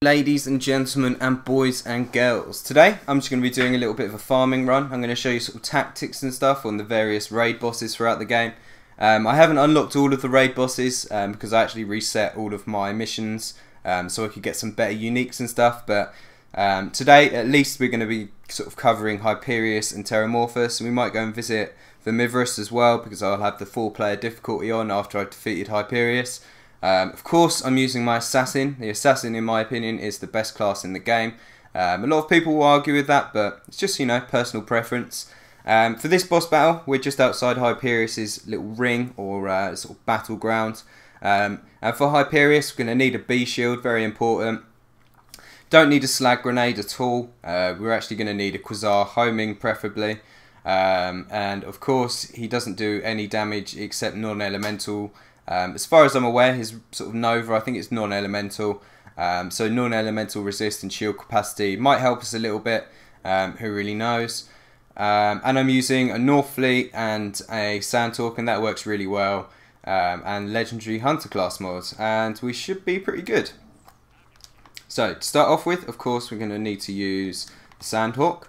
Ladies and gentlemen and boys and girls, today I'm just going to be doing a little bit of a farming run. I'm going to show you sort of tactics and stuff on the various raid bosses throughout the game. I haven't unlocked all of the raid bosses because I actually reset all of my missions so I could get some better uniques and stuff, but today at least we're going to be sort of covering Hyperius and Terramorphous, and we might go and visit Midget as well because I'll have the 4-player difficulty on after I've defeated Hyperius. Of course, I'm using my assassin. The assassin, in my opinion, is the best class in the game. A lot of people will argue with that, but it's just, you know, personal preference. For this boss battle, we're just outside Hyperious's little ring or sort of battleground. And for Hyperius, we're going to need a B shield, very important. Don't need a slag grenade at all. We're actually going to need a quasar homing, preferably. And of course, he doesn't do any damage except non-elemental. As far as I'm aware, his sort of Nova, I think it's non-elemental. So non-elemental resist and shield capacity might help us a little bit. Who really knows? And I'm using a North Fleet and a Sandhawk, and that works really well. And legendary Hunter class mods, and we should be pretty good. So to start off with, of course, we're going to need to use the Sandhawk.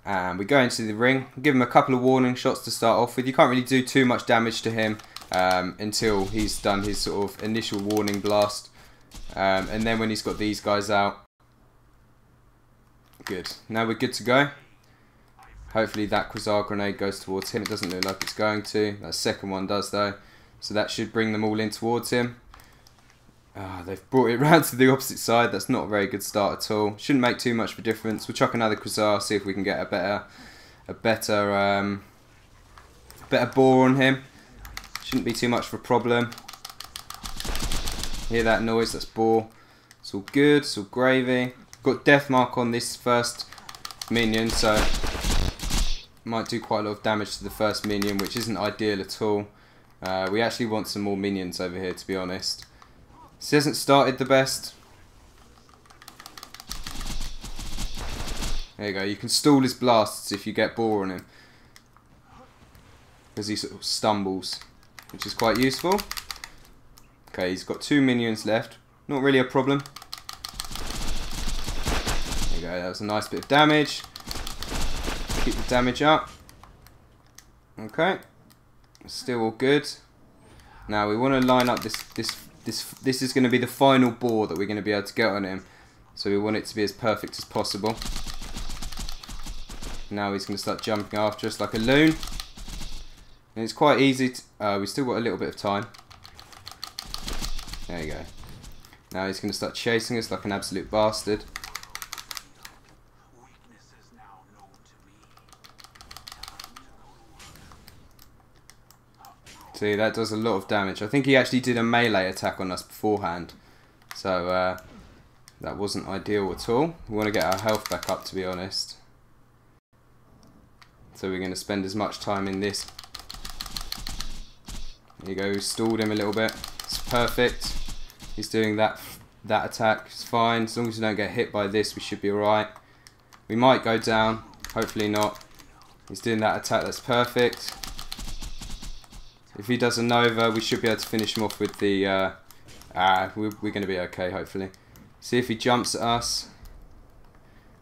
And we go into the ring, give him a couple of warning shots to start off with. You can't really do too much damage to him until he's done his sort of initial warning blast, and then when he's got these guys out. Good, now we're good to go. Hopefully that quasar grenade goes towards him. It doesn't look like it's going to. That second one does though, so that should bring them all in towards him. They've brought it round to the opposite side. That's not a very good start at all. Shouldn't make too much of a difference. We'll chuck another quasar, see if we can get a better bore on him. Shouldn't be too much of a problem. Hear that noise? That's bore. It's all good. It's all gravy. Got death mark on this first minion, so might do quite a lot of damage to the first minion, which isn't ideal at all. We actually want some more minions over here, to be honest. This hasn't started the best. There you go. You can stall his blasts if you get bore on him, because he sort of stumbles, which is quite useful. Okay, he's got 2 minions left. Not really a problem. There you go, that was a nice bit of damage. Keep the damage up. Okay. Still all good. Now we want to line up this is going to be the final bore that we're going to be able to get on him. So we want it to be as perfect as possible. Now he's going to start jumping after us like a loon. And it's quite easy to... we've still got a little bit of time. There you go. Now he's going to start chasing us like an absolute bastard. See, that does a lot of damage. I think he actually did a melee attack on us beforehand. So, that wasn't ideal at all. We want to get our health back up, to be honest. So we're going to spend as much time in this. There you go, we stalled him a little bit. It's perfect. He's doing that attack. It's fine. As long as we don't get hit by this, we should be alright. We might go down. Hopefully not. He's doing that attack. That's perfect. If he does a Nova, we should be able to finish him off with the... we're going to be okay, hopefully. See if he jumps at us.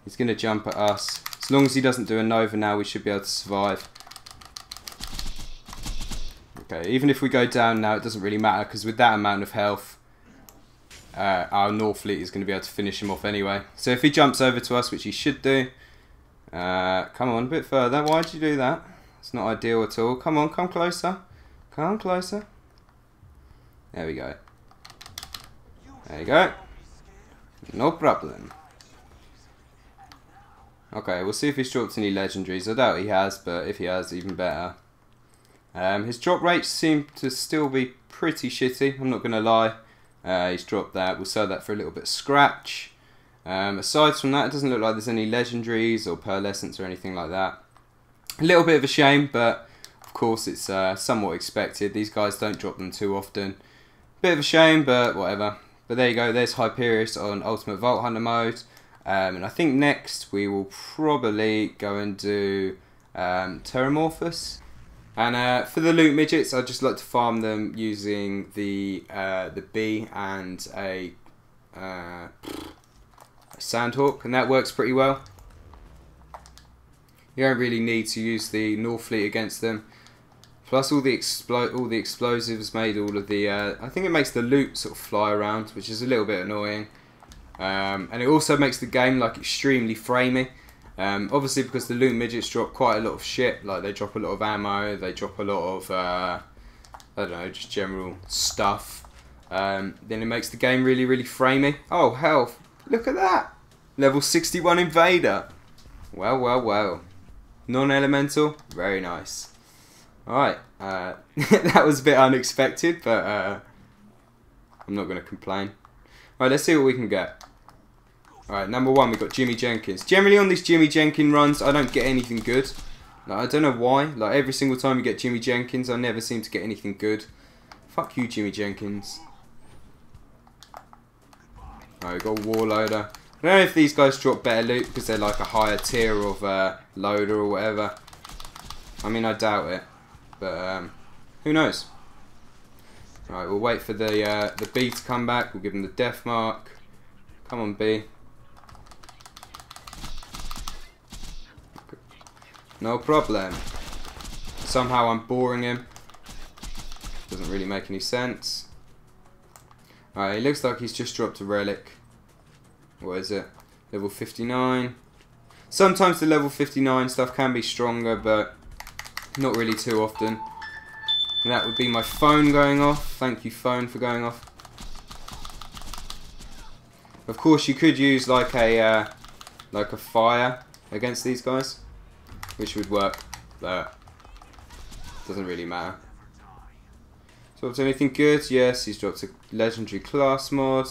He's going to jump at us. As long as he doesn't do a Nova now, we should be able to survive. Okay, even if we go down now, it doesn't really matter, because with that amount of health, our North Fleet is going to be able to finish him off anyway. So if he jumps over to us, which he should do, come on, a bit further. Why'd you do that? It's not ideal at all. Come on, come closer. Come closer. There we go. There you go. No problem. Okay, we'll see if he's dropped any legendaries. I doubt he has, but if he has, even better. His drop rates seem to still be pretty shitty, I'm not going to lie. He's dropped that. We'll sell that for a little bit of scratch. Aside from that, it doesn't look like there's any legendaries or pearlescence or anything like that. A little bit of a shame, but of course it's somewhat expected. These guys don't drop them too often. Bit of a shame, but whatever. But there you go, there's Hyperius on Ultimate Vault Hunter mode. And I think next we will probably go and do Terramorphous. And for the loot midgets, I'd just like to farm them using the B and a Sandhawk, and that works pretty well. You don't really need to use the North Fleet against them. Plus all the explosives made all of the... I think it makes the loot sort of fly around, which is a little bit annoying. And it also makes the game like extremely framey. Obviously because the loot midgets drop quite a lot of shit. Like they drop a lot of ammo, they drop a lot of... I don't know, just general stuff. Then it makes the game really, really framey. Oh hell, look at that! Level 61 Invader. Well, well, well. Non-elemental, very nice. Alright, that was a bit unexpected, but I'm not going to complain. Alright, let's see what we can get. Alright, number one, we've got Jimmy Jenkins. Generally on these Jimmy Jenkins runs, I don't get anything good. Like, I don't know why. Like, every single time you get Jimmy Jenkins, I never seem to get anything good. Fuck you, Jimmy Jenkins. Alright, we've got a Warloader. I don't know if these guys drop better loot because they're like a higher tier of loader or whatever. I mean, I doubt it, but who knows? Alright, we'll wait for the B to come back. We'll give him the death mark. Come on, B. No problem. Somehow I'm boring him. Doesn't really make any sense. Alright, he looks like he's just dropped a relic. What is it? Level 59. Sometimes the level 59 stuff can be stronger, but not really too often. And that would be my phone going off. Thank you, phone, for going off. Of course, you could use like a fire against these guys, which would work, but doesn't really matter. Dropped anything good? Yes, he's dropped a legendary class mod.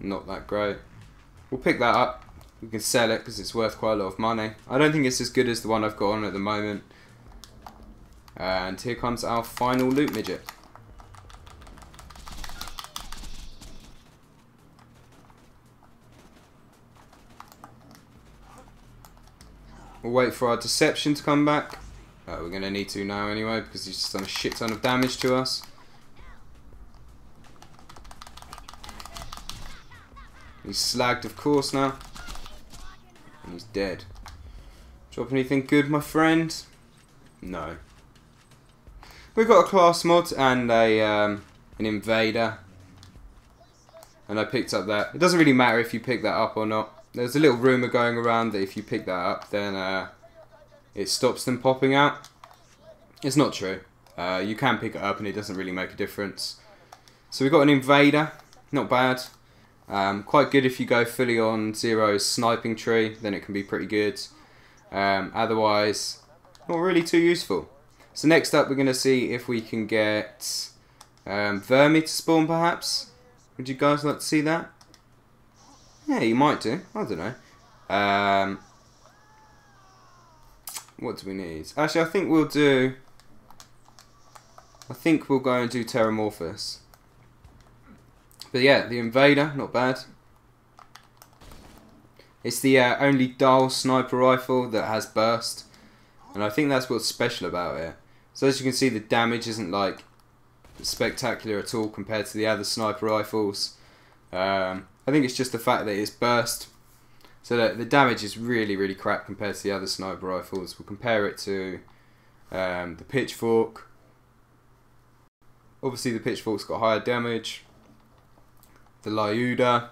Not that great. We'll pick that up. We can sell it because it's worth quite a lot of money. I don't think it's as good as the one I've got on at the moment. And here comes our final loot midget. We'll wait for our deception to come back. We're going to need to now anyway because he's just done a shit ton of damage to us. He's slagged, of course, now. And he's dead. Drop anything good, my friend? No. We've got a class mod and an invader. And I picked up that. It doesn't really matter if you pick that up or not. There's a little rumour going around that if you pick that up, then it stops them popping out. It's not true. You can pick it up and it doesn't really make a difference. So we've got an invader. Not bad. Quite good if you go fully on Zero's sniping tree, then it can be pretty good. Otherwise, not really too useful. So next up we're going to see if we can get Vermi to spawn perhaps. Would you guys like to see that? Yeah, you might do. I don't know. What do we need? Actually, I think we'll do... I think we'll go and do Terramorphous. But yeah, the Invader, not bad. It's the only dual sniper rifle that has burst. And I think that's what's special about it. So as you can see, the damage isn't like spectacular at all compared to the other sniper rifles. I think it's just the fact that it's burst. So that the damage is really, really crap compared to the other sniper rifles. We'll compare it to the Pitchfork. Obviously the Pitchfork's got higher damage. The Lyuda,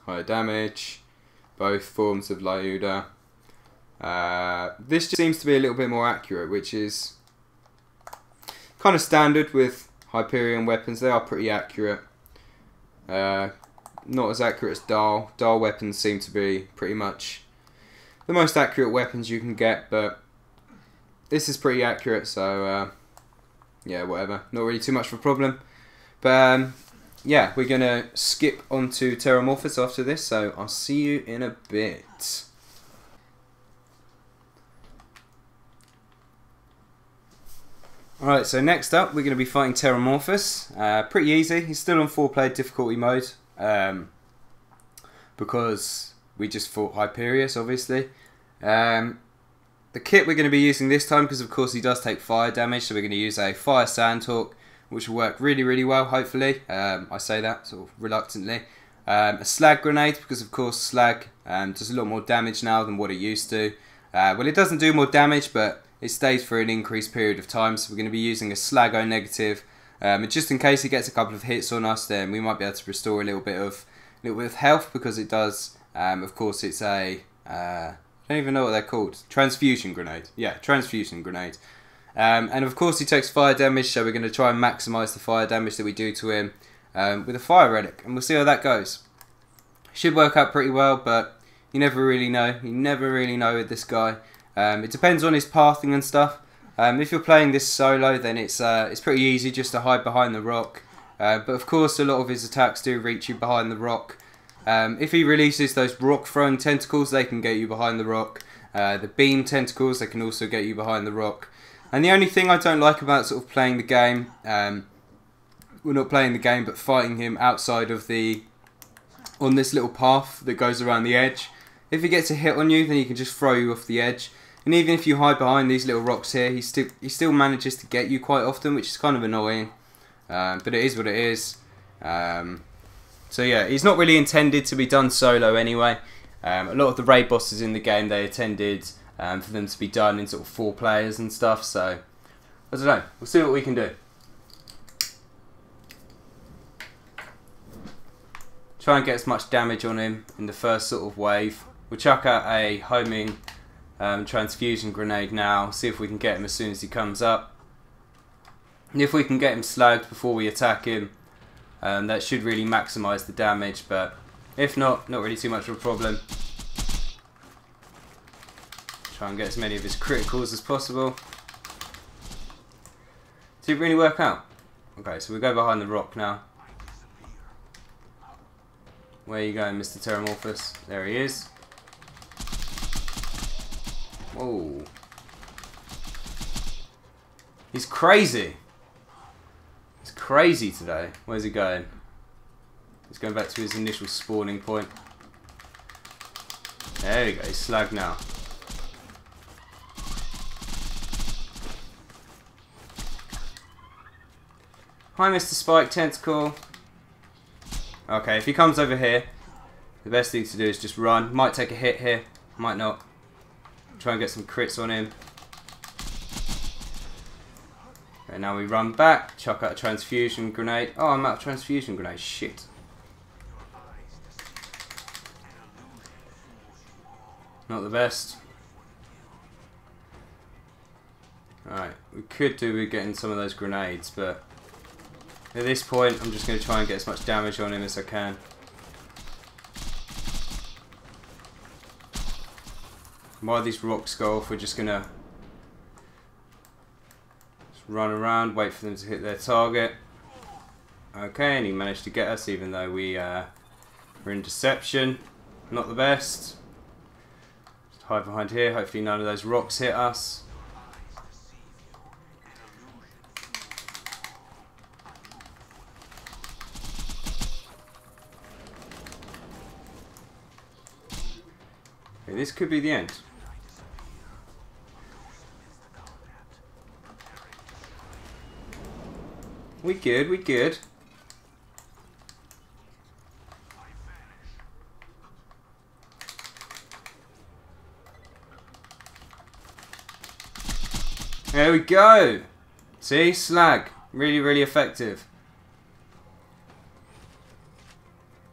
higher damage. Both forms of Lyuda. This just seems to be a little bit more accurate, which is kind of standard with Hyperion weapons. They are pretty accurate. Not as accurate as Dahl. Dahl weapons seem to be pretty much the most accurate weapons you can get, but this is pretty accurate, so yeah, whatever. Not really too much of a problem. But yeah, we're going to skip onto Terramorphous after this, so I'll see you in a bit. Alright, so next up we're going to be fighting Terramorphous. Pretty easy. He's still on 4-player difficulty mode. Because we just fought Hyperius, obviously. The kit we're going to be using this time, because of course he does take fire damage, so we're going to use a Fire Sandhawk which will work really well, hopefully. I say that sort of reluctantly. A slag grenade, because of course slag does a lot more damage now than what it used to. Well, it doesn't do more damage, but it stays for an increased period of time, so we're going to be using a slag O negative. And just in case it gets a couple of hits on us, then we might be able to restore a little bit of health, because it does. Of course, it's a I don't even know what they're called. Transfusion grenade. Yeah, transfusion grenade. And of course, he takes fire damage, so we're going to try and maximise the fire damage that we do to him with a fire relic, and we'll see how that goes. Should work out pretty well, but you never really know. You never really know with this guy. It depends on his pathing and stuff. If you're playing this solo, then it's pretty easy just to hide behind the rock. But of course, a lot of his attacks do reach you behind the rock. If he releases those rock-throwing tentacles, they can get you behind the rock. The beam tentacles, they can also get you behind the rock. And the only thing I don't like about sort of playing the game, well, not playing the game, but fighting him outside of on this little path that goes around the edge. If he gets a hit on you, then he can just throw you off the edge. And even if you hide behind these little rocks here, he still manages to get you quite often, which is kind of annoying. But it is what it is. So yeah, he's not really intended to be done solo anyway. A lot of the raid bosses in the game, they intended for them to be done in sort of 4 players and stuff. So I don't know. We'll see what we can do. Try and get as much damage on him in the first sort of wave. We'll chuck out a homing transfusion grenade now. See if we can get him as soon as he comes up. And if we can get him slagged before we attack him, that should really maximise the damage. But if not really too much of a problem. Try and get as many of his criticals as possible. Did it really work out? Okay, so we go behind the rock now. Where are you going, Mr. Terramorphous? There he is. Whoa. He's crazy. He's crazy today. Where's he going? He's going back to his initial spawning point. There we go. He's slagged now. Hi, Mr. Spike Tentacle. Okay, if he comes over here, the best thing to do is just run. Might take a hit here, might not. Try and get some crits on him. And now we run back, chuck out a transfusion grenade. Oh, I'm out of transfusion grenade, shit. Not the best. Alright, we could do with getting some of those grenades, but at this point, I'm just going to try and get as much damage on him as I can. While these rocks go off, we're just going to run around, wait for them to hit their target. Okay, and he managed to get us even though we were in deception. Not the best. Just hide behind here, hopefully none of those rocks hit us. Okay, this could be the end. We good, we good. There we go. See, slag. Really effective.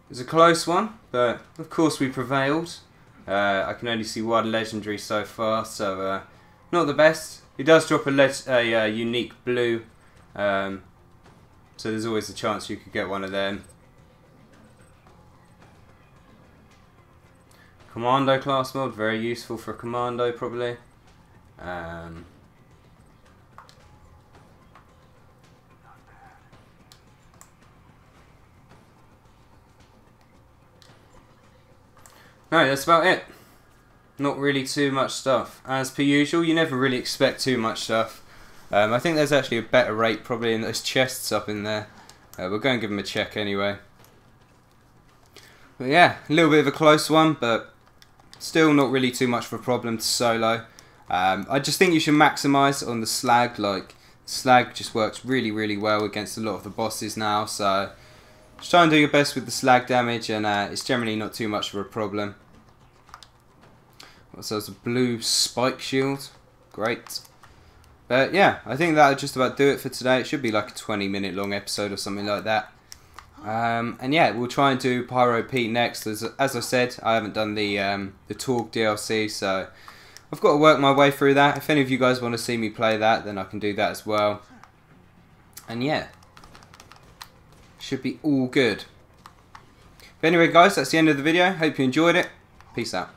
It was a close one, but of course we prevailed. I can only see one legendary so far, so not the best. He does drop a unique blue, so there's always a chance you could get one of them. Commando class mod, very useful for a commando probably. No, that's about it. Not really too much stuff. As per usual, you never really expect too much stuff. I think there's actually a better rate probably in those chests up in there. We'll go and give them a check anyway. But yeah, a little bit of a close one, but still not really too much of a problem to solo. I just think you should maximise on the slag. Like, Slag just works really well against a lot of the bosses now, so just try and do your best with the slag damage, and it's generally not too much of a problem. So it's a blue spike shield, great. But yeah, I think that'll just about do it for today. It should be like a 20-minute long episode or something like that. And yeah, we'll try and do Pyro Pete next. As I said, I haven't done the Torg DLC, so I've got to work my way through that. If any of you guys want to see me play that, then I can do that as well. And yeah, should be all good. But anyway guys, that's the end of the video. Hope you enjoyed it. Peace out.